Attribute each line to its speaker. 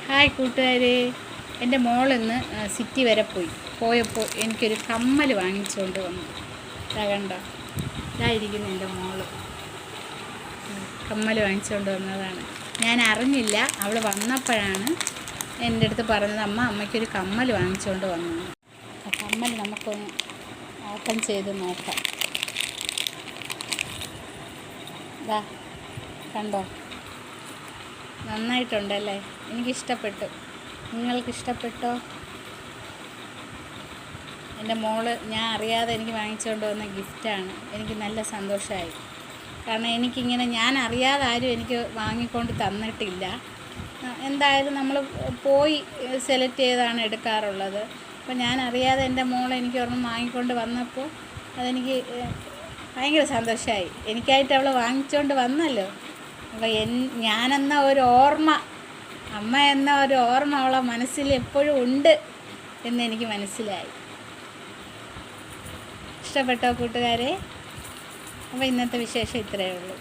Speaker 1: Hi കൂട്ടുകാരെ, എൻ്റെ മോളിന്ന് city വരെ പോയപ്പോൾ എനിക്കൊരു കമ്മൽ വാങ്ങിച്ചുകൊണ്ട് വന്നു. ഇതാ കണ്ടോ, ഇതായിരിക്കുന്നു എൻ്റെ മോള്. കമ്മൽ വാങ്ങിച്ചുകൊണ്ട് വന്നതാണ്. ഞാൻ അറിഞ്ഞില്ല, അവൾ വന്നപ്പോഴാണ് എൻ്റെ അടുത്ത് പറഞ്ഞത്, അമ്മയ്ക്കൊരു കമ്മൽ വാങ്ങിച്ചുകൊണ്ട് വന്നു. കമ്മൽ നമുക്കൊന്ന് ഓപ്പൺ ചെയ്ത് നോക്കാം. ഇതാ കണ്ടോ, നന്നായിട്ടുണ്ടല്ലേ? എനിക്കിഷ്ടപ്പെട്ടു. നിങ്ങൾക്ക് ഇഷ്ടപ്പെട്ടോ? എൻ്റെ മോള് ഞാൻ അറിയാതെ എനിക്ക് വാങ്ങിച്ചുകൊണ്ട് വന്ന ഗിഫ്റ്റാണ്. എനിക്ക് നല്ല സന്തോഷമായി. കാരണം എനിക്കിങ്ങനെ ഞാൻ അറിയാതെ ആരും എനിക്ക് വാങ്ങിക്കൊണ്ട് തന്നിട്ടില്ല. എന്തായാലും നമ്മൾ പോയി സെലക്ട് ചെയ്താണ് എടുക്കാറുള്ളത്. അപ്പോൾ ഞാൻ അറിയാതെ എൻ്റെ മോൾ എനിക്ക് ഒരെണ്ണം വാങ്ങിക്കൊണ്ട് വന്നപ്പോൾ അതെനിക്ക് ഭയങ്കര സന്തോഷമായി. എനിക്കായിട്ട് അവൾ വാങ്ങിച്ചുകൊണ്ട് വന്നല്ലോ. അപ്പോൾ ഞാനെന്ന ഒരു ഓർമ്മ, അമ്മ എന്ന ഒരു ഓർമ്മ അവളെ മനസ്സിൽ എപ്പോഴും ഉണ്ട് എന്നെനിക്ക് മനസ്സിലായി. ഇഷ്ടപ്പെട്ടോ കൂട്ടുകാരെ? അപ്പോൾ ഇന്നത്തെ വിശേഷം ഇത്രയേ ഉള്ളൂ.